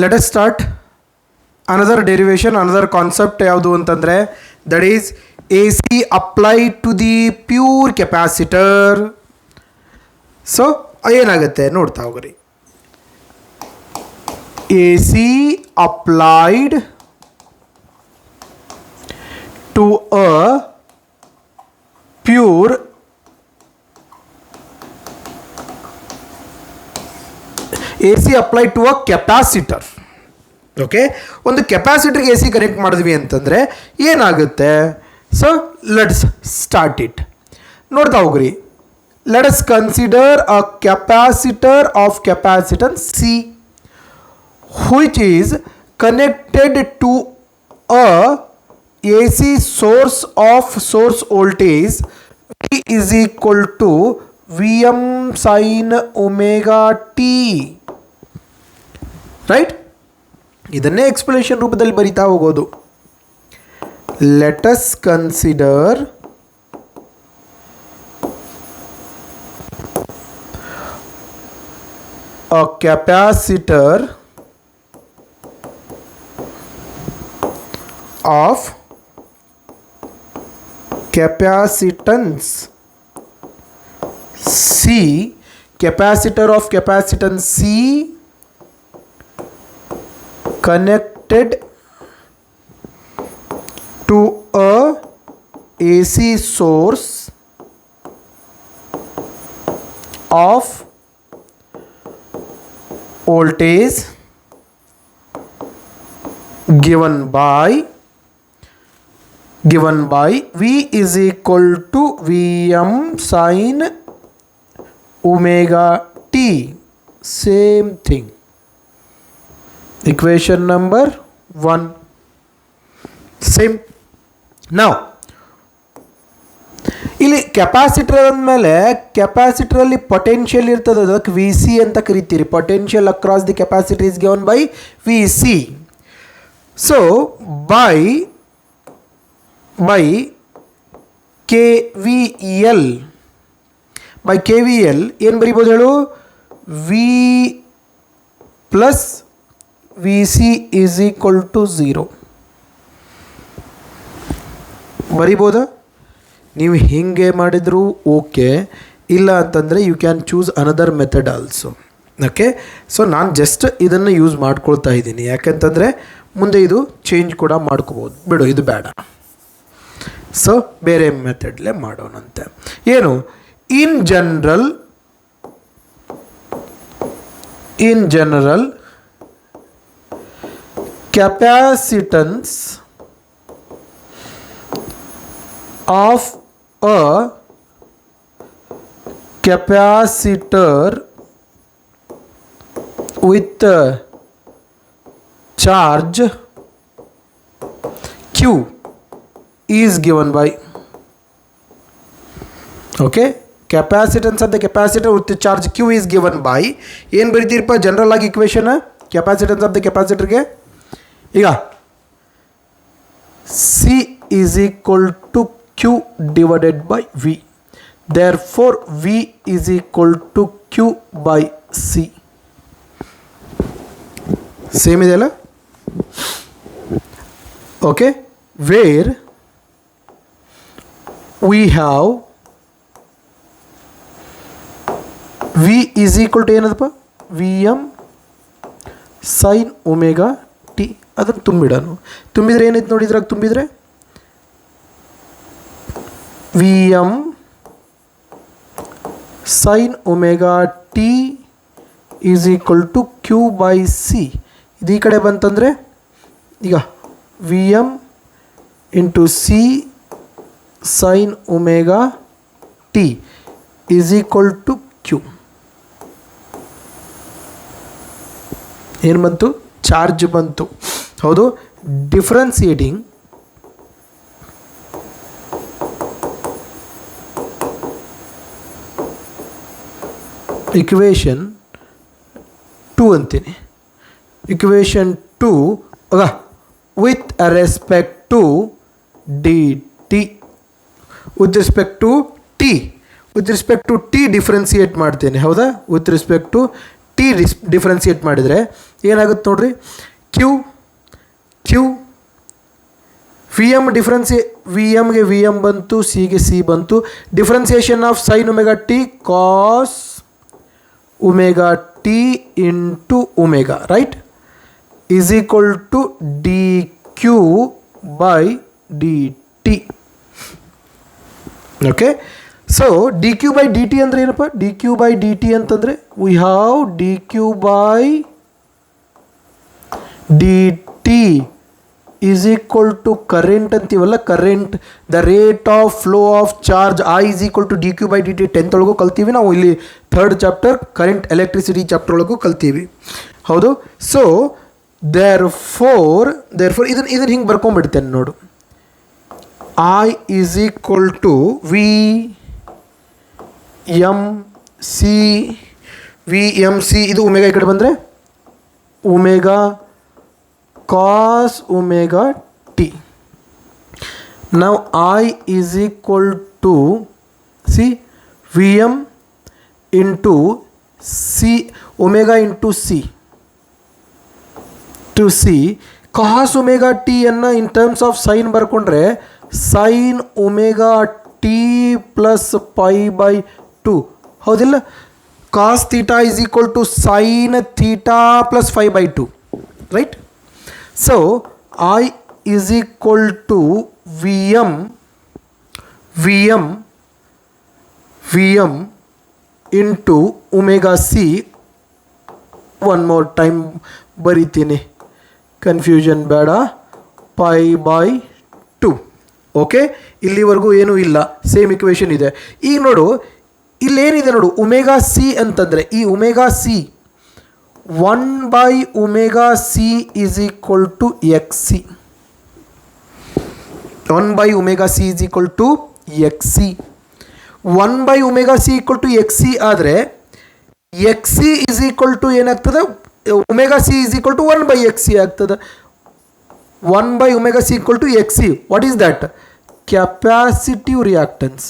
Let us start another derivation, another concept ಯಾವುದು ಅಂತಂದರೆ that is A C applied to the pure capacitor. So ಏನಾಗುತ್ತೆ ನೋಡ್ತಾ ಹೋಗ್ರಿ. A C applied to a pure A C applied to a capacitor. Okay, ಒಂದು ಕೆಪಾಸಿಟರ್ಗೆ A C connect ಮಾಡಿದ್ವಿ ಅಂತಂದರೆ ಏನಾಗುತ್ತೆ? So let's start it. ನೋಡ್ತಾ ಹೋಗ್ರಿ. Let us consider a capacitor of capacitance C which is connected to a AC source of source voltage V is equal to Vm sin omega t. Right? ಇದನ್ನೇ explanation ರೂಪದಲ್ಲಿ ಬರಿತಾ ಹೋಗೋದು. Let us consider a capacitor of capacitance C, capacitor of capacitance C connected to a AC source of voltage given by V is equal to Vm sin omega t. Same thing. Equation number 1. Same. Now ಇಲ್ಲಿ capacitor ಅಂದಮೇಲೆ ಕೆಪಾಸಿಟರಲ್ಲಿ potential ಇರ್ತದೆ, ಅದಕ್ಕೆ V C ಅಂತ ಕರಿತೀರಿ. Potential across the capacitor is given by V C. So by K V L ಏನು ಬರಿಬೋದು ಹೇಳು? V plus V C is equal to 0 ಬರಿಬೋದಾ? ನೀವು ಹೀಗೆ ಮಾಡಿದರೂ ಓಕೆ, ಇಲ್ಲ ಅಂತಂದರೆ you can choose another method also. Okay, so ನಾನು ಜಸ್ಟ್ ಇದನ್ನು ಯೂಸ್ ಮಾಡ್ಕೊಳ್ತಾ ಇದ್ದೀನಿ, ಯಾಕೆಂತಂದರೆ ಮುಂದೆ ಇದು ಚೇಂಜ್ ಕೂಡ ಮಾಡ್ಕೋಬೋದು. ಬಿಡು, ಇದು ಬೇಡ. ಸೊ ಬೇರೆ ಮೆಥಡ್ಲೇ ಮಾಡೋಣಂತೆ. ಏನು? In general capacitance of a capacitor with charge Q is given by, okay, capacitance of the capacitor with charge Q is given by ಏನು ಬರೀತೀರಪ್ಪ ಜನರಲ್ ಆಗಿ ಇಕ್ವೇಶನ್ ಕೆಪಾಸಿಟನ್ಸ್ ಆಫ್ ದ ಕೆಪಾಸಿಟರ್ಗೆ? ಈಗ C is equal to Q divided by V. Therefore, V is equal to Q by C. Same idella? Okay. Where we have V is equal to ಏನದಪ್ಪ? Vm sin omega t. ಅದನ್ನು ತುಂಬಿಡೋಣ. ತುಂಬಿದ್ರೆ ಏನೈತೆ ನೋಡಿ, ಇದ್ರಾಗ ತುಂಬಿದ್ರೆ Vm sin omega t is equal to Q by C. ಇದು ಈ ಕಡೆ ಬಂತಂದರೆ ಈಗ Vm into C sin omega t is equal to Q. ಏನು ಬಂತು? ಚಾರ್ಜ್ ಬಂತು. ಹೌದು, ಡಿಫ್ರೆನ್ಸಿಯೇಟಿಂಗ್ ಇಕ್ವೇಷನ್ 2 ಅಂತೀನಿ. Equation 2 with respect to D T, with respect to T differentiate ಮಾಡ್ತೇನೆ. ಹೌದಾ? With respect to T differentiate ಮಾಡಿದರೆ ಏನಾಗುತ್ತೆ ನೋಡ್ರಿ, ಕ್ಯೂ ವಿ ಎಮ್ ವಿ ಎಮ್ಗೆ ವಿ ಎಮ್ ಬಂತು, ಸಿಗೆ ಸಿ ಬಂತು. Differentiation of sine omega T cos omega T into omega, right, is equal to D Q by D T. Okay, so D Q by D T ಅಂದರೆ ಏನಪ್ಪ? D Q by D T ಅಂತಂದರೆ we have D Q by D T is equal to current ಅಂತೀವಲ್ಲ, current the rate of flow of charge I is equal to D Q by D T. 10th ಒಳಗೂ ಕಲ್ತೀವಿ ನಾವು, ಇಲ್ಲಿ 3rd chapter current electricity chapter ಒಳಗೂ ಕಲ್ತೀವಿ, ಹೌದು. So there four ಇದನ್ನು ಹಿಂಗೆ ಬರ್ಕೊಂಡ್ಬಿಡ್ತೇನೆ ನೋಡು, I is equal to V M C, ಇದು ಒಮೆಗಾ ಈ ಕಡೆ ಬಂದರೆ omega cos omega t. Now I is equal to see Vm into C omega into C to C cos omega t ಅನ್ನು in terms of sin ಬರ್ಕೊಂಡ್ರೆ sin omega t plus pi by 2, ಹೌದಿಲ್ಲ? cos theta is equal to sin theta plus 5 by 2, right? So I is equal to Vm into omega C. One more time ಬರಿತೀನಿ, confusion ಬೇಡ, pi by 2. Okay, ಇಲ್ಲಿವರೆಗೂ ಏನೂ ಇಲ್ಲ, same equation ಇದೆ. ಈಗ ನೋಡು, ಇಲ್ಲೇನಿದೆ ನೋಡು, ಒಮೆಗಾ ಸಿ ಅಂತಂದರೆ ಈ omega C 1 by omega c is equal to xc. 1 by omega c is equal to xc. 1 by omega c equal to xc ಆದರೆ xc is equal to ಏನಾಗ್ತದೆ? omega c is equal to 1 by xc ಆಗ್ತದೆ. 1 by omega c equal to xc. What is that? Capacitive reactance.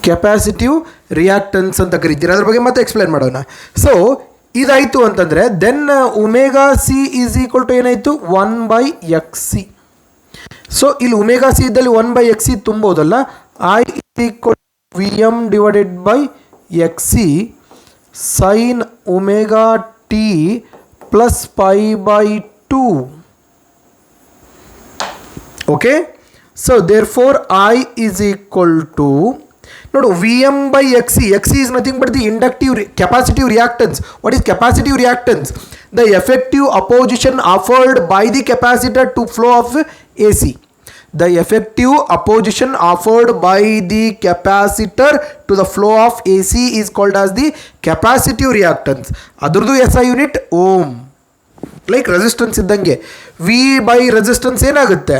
Capacitive reactance ಅಂತ ಕರಿತೀರ, ಅದ್ರ ಬಗ್ಗೆ ಮತ್ತೆ explain ಮಾಡೋಣ. So ಇದಾಯಿತು ಅಂತಂದರೆ then omega C is equal to ಏನಾಯಿತು? 1 by xc. ಸೊ ಇಲ್ಲಿ ಒಮೆಗಾ ಸಿ ಇದ್ದಲ್ಲಿ 1 by xc ತುಂಬೋದಲ್ಲ, I is equal V M divided by xc sine omega T plus pi by 2. Okay, so therefore I is equal to ನೋಡು Vm by Xc. Xc is nothing but the inductive capacitive reactance. What is capacitive reactance? The effective opposition offered by the capacitor to flow of AC. The effective opposition offered by the capacitor to the flow of AC is called as the capacitive reactance. Adurdu SI unit ohm. Like resistance ಇದ್ದಂಗೆ V by resistance ಏನಾಗುತ್ತೆ?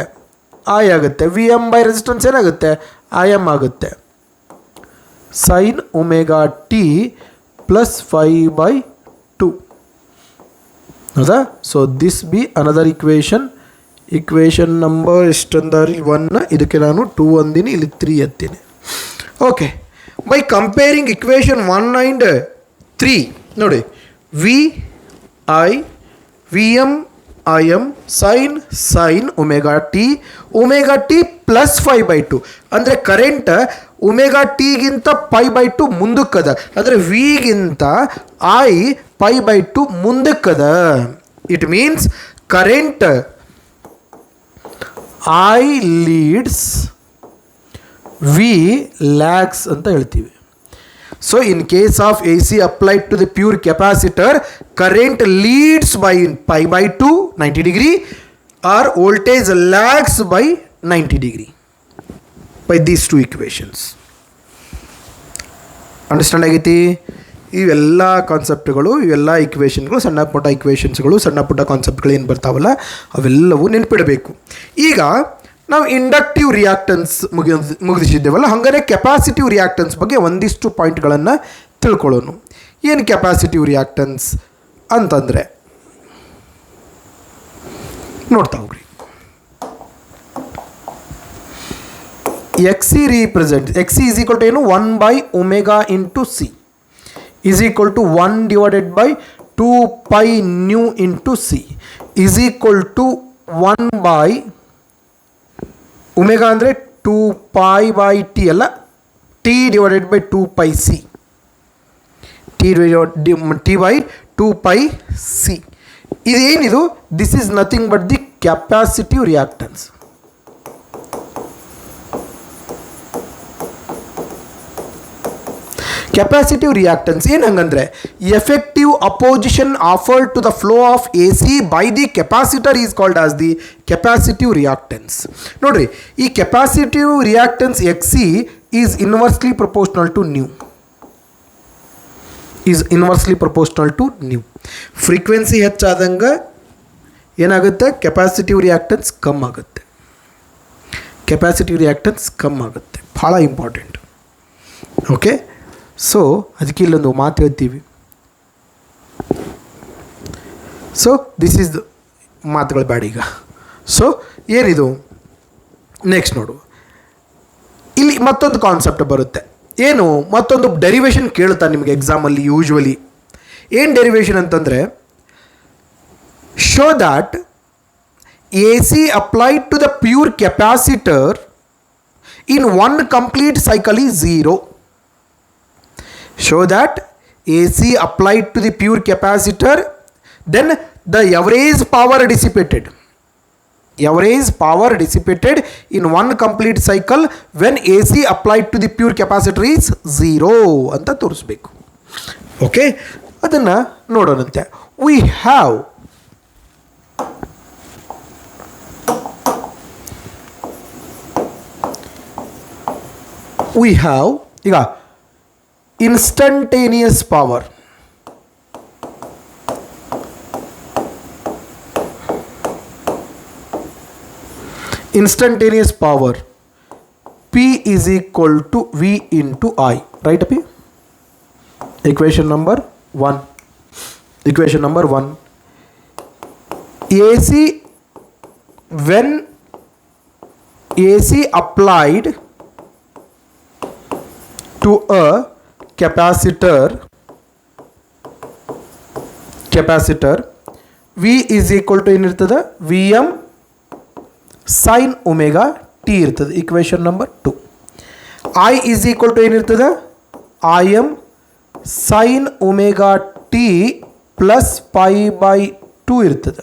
I ಆಗುತ್ತೆ. Vm by resistance ಏನಾಗುತ್ತೆ? Im ಆಗುತ್ತೆ. sin omega t plus 5 by 2, ಹೌದಾ? So this be another equation number ಎಷ್ಟಂದ್ರೆ 1, ಇದಕ್ಕೆ ನಾನು 2 ಅಂದಿನಿ, ಇಲ್ಲಿ 3 ಎತ್ತೀನಿ. Okay, by comparing equation 1 and 3 ನೋಡಿ, V M I M sine omega T plus 5 by 2 ಅಂದರೆ ಕರೆಂಟ್ ಒಮೆಗಾ ಟಿಗಿಂತ ಪೈ ಬೈ 2 ಮುಂದಕ್ಕದ, ಅಂದರೆ ವಿಗಿಂತ ಐ ಪೈ ಬೈ 2 ಮುಂದಕ್ಕದ. It means current I leads, V lags ಅಂತ ಹೇಳ್ತೀವಿ. So in case of A C applied to the pure capacitor, current leads by pi by 2 90 degree or voltage lags by 90 degree. by these two equations. Understand ಆಗೈತಿ? ಇವೆಲ್ಲ ಕಾನ್ಸೆಪ್ಟ್ಗಳು, ಇವೆಲ್ಲ ಇಕ್ವೇಷನ್ಗಳು, ಸಣ್ಣ ಪುಟ್ಟ ಇಕ್ವೇಷನ್ಸ್ಗಳು, ಸಣ್ಣ ಪುಟ್ಟ ಕಾನ್ಸೆಪ್ಟ್ಗಳು ಏನು ಬರ್ತಾವಲ್ಲ ಅವೆಲ್ಲವೂ ನೆನಪಿಡಬೇಕು. ಈಗ ನಾವು ಇಂಡಕ್ಟಿವ್ ರಿಯಾಕ್ಟನ್ಸ್ ಮುಗಿಸಿದ್ದೇವಲ್ಲ, ಹಾಗಾದರೆ ಕೆಪಾಸಿಟಿವ್ ರಿಯಾಕ್ಟನ್ಸ್ ಬಗ್ಗೆ ಒಂದಿಷ್ಟು ಪಾಯಿಂಟ್ಗಳನ್ನು ತಿಳ್ಕೊಳ್ಳೋಣ. ಏನು ಕೆಪಾಸಿಟಿವ್ ರಿಯಾಕ್ಟನ್ಸ್ ಅಂತಂದರೆ ನೋಡ್ತಾ ಹೋಗ್ರಿ. X C represent X C is equal to ಏನು 1 by omega into C is equal to 1 divided by 2 pi nu into C is equal to 1 by omega ಅಂದರೆ 2 ಪೈ ಬೈ ಟಿ ಅಲ್ಲ, T divided by 2 pi C, T by 2 pi C. ಇದೇನಿದು? This is nothing but the capacitive reactance. Capacitive reactance ಏನು ಹಂಗಂದ್ರೆ effective opposition offered to the flow of A C by the capacitor is called as the capacitive reactance. ನೋಡ್ರಿ, ಈ capacitive reactance X C is inversely proportional to nu. Is inversely proportional to nu. Frequency ಹೆಚ್ಚಾದಂಗೆ ಏನಾಗುತ್ತೆ? Capacitive reactance ಕಮ್ಮಿ ಆಗುತ್ತೆ. Capacitive reactance ಕಮ್ಮಿ ಆಗುತ್ತೆ. ಭಾಳ important. Okay, so ಅದಕ್ಕೆ ಇಲ್ಲೊಂದು ಮಾತು ಹೇಳ್ತೀವಿ. ಸೊ ದಿಸ್ ಈಸ್ ದ ಮಾತುಗಳು ಬೇಡ ಈಗ. ಸೊ ಏನಿದು? ನೆಕ್ಸ್ಟ್ ನೋಡು, ಇಲ್ಲಿ ಮತ್ತೊಂದು ಕಾನ್ಸೆಪ್ಟ್ ಬರುತ್ತೆ. ಏನು? ಮತ್ತೊಂದು ಡೆರಿವೇಷನ್ ಕೇಳ್ತಾನೆ ನಿಮಗೆ ಎಕ್ಸಾಮಲ್ಲಿ ಯೂಶ್ವಲಿ. ಏನು ಡೆರಿವೇಷನ್ ಅಂತಂದರೆ, show that A C applied to the pure capacitor in one complete cycle is 0. Show that AC applied to the pure capacitor, then the average power dissipated in one complete cycle when AC applied to the pure capacitor is 0 ಅಂತ ತೋರಿಸ್ಬೇಕು. Okay, ಅದನ್ನು ನೋಡೋಣಂತೆ. we have ಈಗ instantaneous power. Instantaneous power P is equal to V into I. Right, P? Equation number 1. Equation number 1. AC, when AC applied to a capacitor V is equal to ಏನಿರ್ತದೆ? Vm sin omega t ಇರ್ತದೆ. Equation number 2. I is equal to ಏನಿರ್ತದೆ? Im sin omega t plus pi by 2 ಇರ್ತದೆ.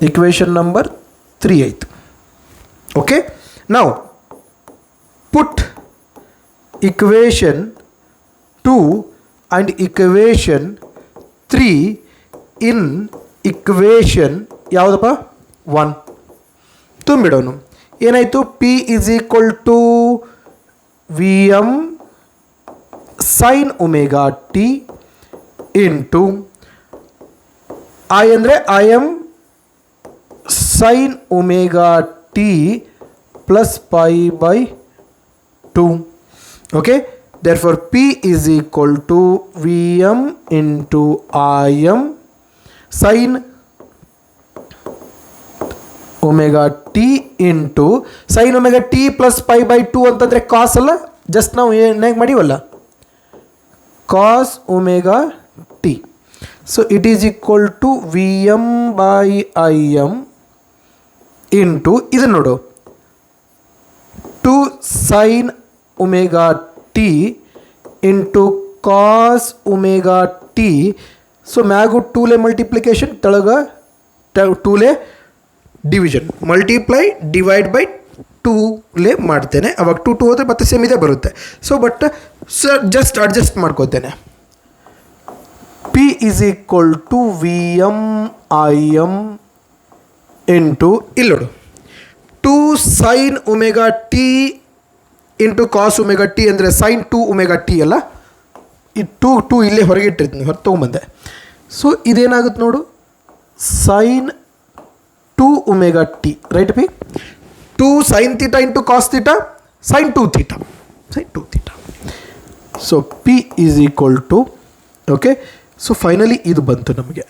Equation number 3 ಆಯಿತು. Okay, ನಾವು ಪುಟ್ equation 2 and equation 3 in equation ಯಾವುದಪ್ಪ? 1 ತುಂಬಿಡೋನು. ಏನಾಯಿತು? P is equal to Vm sin omega t into I ಅಂದರೆ Im sin omega t plus pi by 2. Okay, therefore P is equal to Vm into Im sin omega t into sin omega t plus pi by 2 ಅಂತಂದರೆ ಕಾಸ್ ಅಲ್ಲ, just ನಾವು ಏನಾಗಿ ಮಾಡಿವಲ್ಲ, cos omega t. So it is equal to Vm by Im into ಇದನ್ನು ನೋಡು, 2 sin omega t into cos omega t. So ಮ್ಯಾಗು 2ಲೇ multiplication, ತೆಳಗ 2ಲೇ ಡಿವಿಷನ್, ಮಲ್ಟಿಪ್ಲೈ ಡಿವೈಡ್ ಬೈ 2ಲೇ ಮಾಡ್ತೇನೆ. ಅವಾಗ 2 ಹೋದರೆ ಮತ್ತೆ ಸೇಮ್ ಇದೆ ಬರುತ್ತೆ. ಸೊ ಬಟ್ ಜಸ್ಟ್ ಅಡ್ಜಸ್ಟ್ ಮಾಡ್ಕೋತೇನೆ. P is equal to Vm Im into ಇಲ್ಲಿ ನೋಡು, 2 sin omega t into cos omega T ಅಂದರೆ ಸೈನ್ 2 ಒಮೆಗಾ ಟಿ ಅಲ್ಲ, ಈ 2 ಇಲ್ಲೇ ಹೊರಗೆ ಇಟ್ಟಿರ್ತೀನಿ, ಹೊರ ತೊಗೊಂಬಂದೆ. ಸೊ ಇದೇನಾಗುತ್ತೆ ನೋಡು, sine 2 omega t. Right p? 2 sine theta into cos theta, sine 2 theta. So p is equal to, okay, so finally ಇದು ಬಂತು ನಮಗೆ.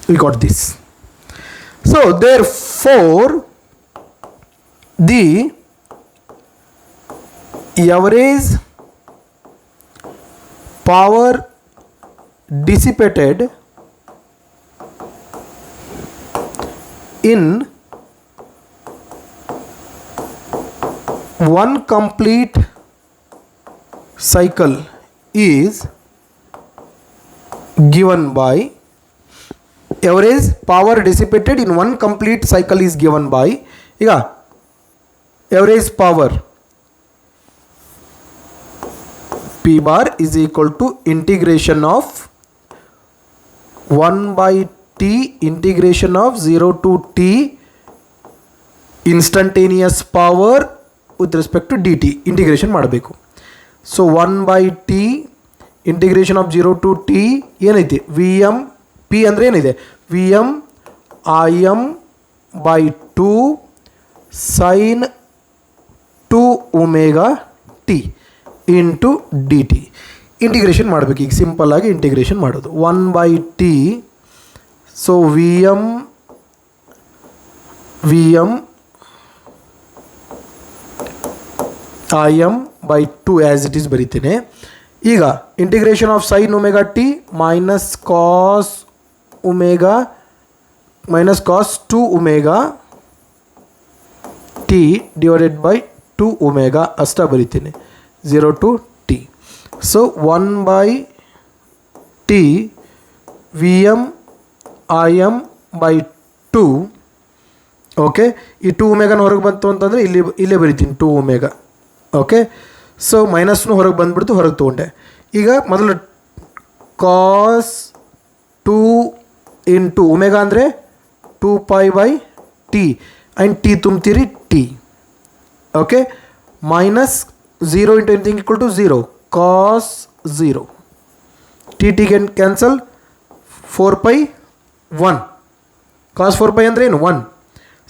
We got this. So therefore the average power dissipated in one complete cycle is given by average power dissipated in one complete cycle is given by ಈಗ average power P bar is equal to integration of 1 by T integration of 0 to T instantaneous power with respect to dt integration ಮಾಡಬೇಕು. So 1 by T integration of 0 to T ಏನೈತಿ V M P ಅಂದರೆ ಏನಿದೆ V M I M by 2 sine 2 omega T into D T integration ಮಾಡಬೇಕು. ಈಗ ಸಿಂಪಲ್ಲಾಗಿ integration ಮಾಡೋದು 1 by T. So V M I M by 2 as it is ಬರೀತೇನೆ. ಈಗ integration of sine omega T minus cos 2 omega T divided by 2 omega ಅಷ್ಟ ಬರೀತೀನಿ 0 to t. So 1 by T V M I M by 2. Okay, ಈ 2 ಒಮೆಗಾನ ಹೊರಗೆ ಬಂತು ಅಂತಂದರೆ ಇಲ್ಲೇ ಬರಿತೀನಿ 2 ಒಮೆಗಾ. ಓಕೆ, ಸೊ ಮೈನಸ್ನು ಹೊರಗೆ ಬಂದುಬಿಡ್ತು, ಹೊರಗೆ ತೊಗೊಂಡೆ. ಈಗ ಮೊದಲು ಕಾಸ್ 2 ಇಂಟು ಒಮೆಗಾ ಅಂದರೆ 2 pi by T and T ತುಂಬ್ತೀರಿ T. Okay, minus 0 into anything equal to 0 cos 0 T can cancel 4 pi 1 cos 4 pi ಅಂದರೆ ಏನು 1.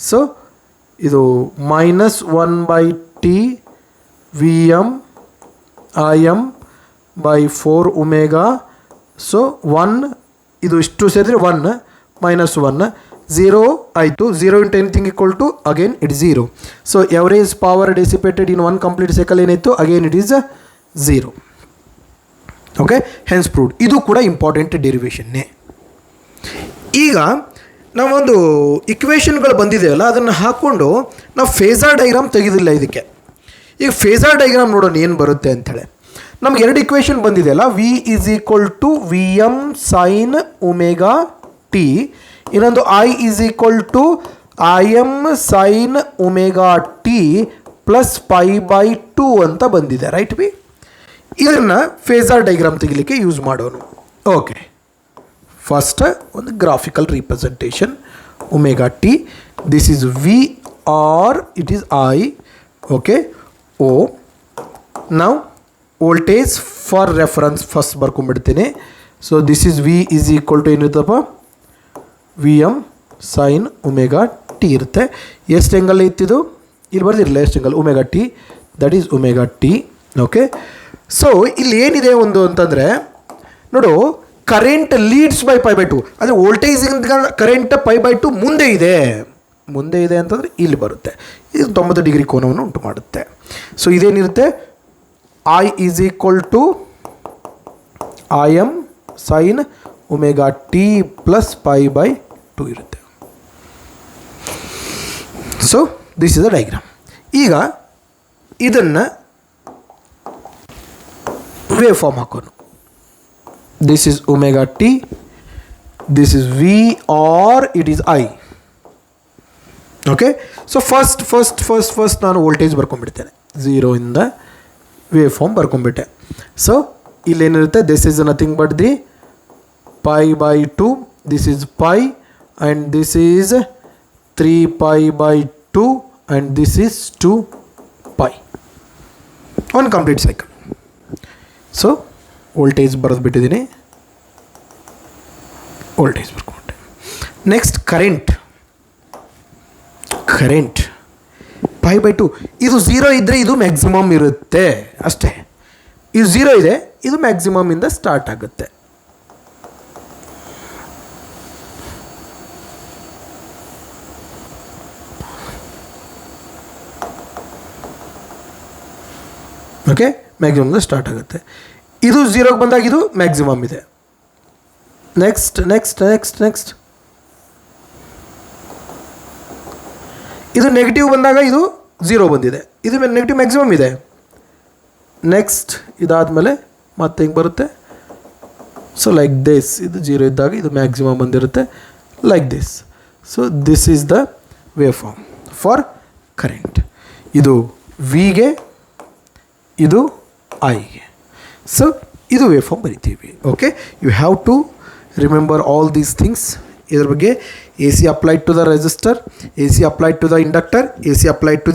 ಸೊ ಇದು minus 1 by T V M I M by 4 omega. So 1 ಇದು ಇಷ್ಟು ಸೇರಿದ್ರೆ 1 minus 1 0 ಆಯಿತು. 0 into anything equal to again it 0. So average power dissipated in one complete cycle ಏನಾಯಿತು again it is 0. Okay, hence proved. ಇದು ಕೂಡ important ಡೆರಿವೇಷನ್ನೇ. ಈಗ ನಾವೊಂದು ಇಕ್ವೇಷನ್ಗಳು ಬಂದಿದೆಯಲ್ಲ ಅದನ್ನು ಹಾಕ್ಕೊಂಡು ನಾವು ಫೇಸರ್ ಡೈಗ್ರಾಮ್ ತೆಗೆದಿಲ್ಲ ಇದಕ್ಕೆ. ಈಗ ಫೇಸರ್ ಡೈಗ್ರಾಮ್ ನೋಡೋಣ ಏನು ಬರುತ್ತೆ ಅಂಥೇಳಿ. ನಮ್ಗೆ 2 ಇಕ್ವೇಷನ್ ಬಂದಿದೆಯಲ್ಲ, V is equal to V M sine omega T, ಇನ್ನೊಂದು I is equal to I M sine omega T plus pi by 2 ಅಂತ ಬಂದಿದೆ. ರೈಟ್ ಬಿ, ಇದನ್ನು ಫೇಸರ್ ಡೈಗ್ರಾಮ್ ತೆಗಿಲಿಕ್ಕೆ ಯೂಸ್ ಮಾಡೋನು. ಓಕೆ, ಫಸ್ಟ್ ಒಂದು graphical representation omega T. This is V or it is I. Okay, O. ನಾವು voltage for reference first ಬರ್ಕೊಂಡ್ಬಿಡ್ತೀನಿ. So this is V is equal to ಏನಿರುತ್ತಪ್ಪ V M sine omega t ಇರುತ್ತೆ. ಎಷ್ಟು angle ಇತ್ತಿದು ಇಲ್ಲಿ ಬರ್ದಿರಲಿಲ್ಲ, ಎಷ್ಟು angle omega t, that is omega t. Okay, so ಇಲ್ಲಿ ಏನಿದೆ ಒಂದು ಅಂತಂದರೆ ನೋಡು, current leads by pi by 2 ಅಂದರೆ ವೋಲ್ಟೇಜಿಂದ ಕರೆಂಟ್ ಪೈ ಬೈ 2 ಮುಂದೆ ಇದೆ ಅಂತಂದರೆ ಇಲ್ಲಿ ಬರುತ್ತೆ. ಇದು 90 ಡಿಗ್ರಿ ಕೋನವನ್ನು ಉಂಟು ಮಾಡುತ್ತೆ. ಸೊ ಇದೇನಿರುತ್ತೆ I is equal to I M sine omega T plus pi by 2 ಇರುತ್ತೆ. So this is a diagram. ಈಗ ಇದನ್ನು ವೇವ್ ಫಾರ್ಮ್ ಹಾಕೋನು. This is omega t, this is v or it is I. Okay, so first ನಾನು voltage ಬರ್ಕೊಂಡ್ಬಿಡ್ತೇನೆ. 0 ಇಂದ waveform ಬರ್ಕೊಂಡ್ಬಿಟ್ಟೆ. So ಇಲ್ಲೇನಿರುತ್ತೆ, this is nothing but the pi by 2, this is pi and this is 3 pi by 2 and this is 2 pi. One complete cycle. So voltage ಬರೆದುಬಿಟ್ಟಿದ್ದೀನಿ, voltage ಬರ್ಕೊಂಡೆ. Next current pi by 2. ಇದು 0 ಇದ್ದರೆ ಇದು maximum ಇರುತ್ತೆ ಅಷ್ಟೇ. ಇದು 0 ಇದೆ, ಇದು ಮ್ಯಾಕ್ಸಿಮಮಿಂದ ಸ್ಟಾರ್ಟ್ ಆಗುತ್ತೆ. ಓಕೆ, ಮ್ಯಾಕ್ಸಿಮಮ್ ಸ್ಟಾರ್ಟ್ ಆಗುತ್ತೆ. ಇದು 0ಗೆ ಬಂದಾಗ ಇದು ಮ್ಯಾಕ್ಸಿಮಮ್ ಇದೆ. ನೆಕ್ಸ್ಟ್ ನೆಕ್ಸ್ಟ್ ನೆಕ್ಸ್ಟ್ ನೆಕ್ಸ್ಟ್ ಇದು ನೆಗೆಟಿವ್ ಬಂದಾಗ ಇದು 0 ಬಂದಿದೆ, ಇದು ನೆಗೆಟಿವ್ ಮ್ಯಾಕ್ಸಿಮಮ್ ಇದೆ. ನೆಕ್ಸ್ಟ್ ಇದಾದಮೇಲೆ ಮತ್ತೆ ಹಿಂಗೆ ಬರುತ್ತೆ. ಸೊ ಲೈಕ್ ದಿಸ್, ಇದು 0 ಇದ್ದಾಗ ಇದು ಮ್ಯಾಕ್ಸಿಮಮ್ ಬಂದಿರುತ್ತೆ like this. So this is the waveform for current. ಇದು ವಿಗೆ, ಇದು ಐಗೆ. ಸೊ ಇದು ವೇವ್ ಫಾರ್ಮ್ ಬರಿತೀವಿ. Okay, you have to remember all these things. ಇದ್ರ ಬಗ್ಗೆ AC applied to the resistor, AC applied to the inductor, AC applied to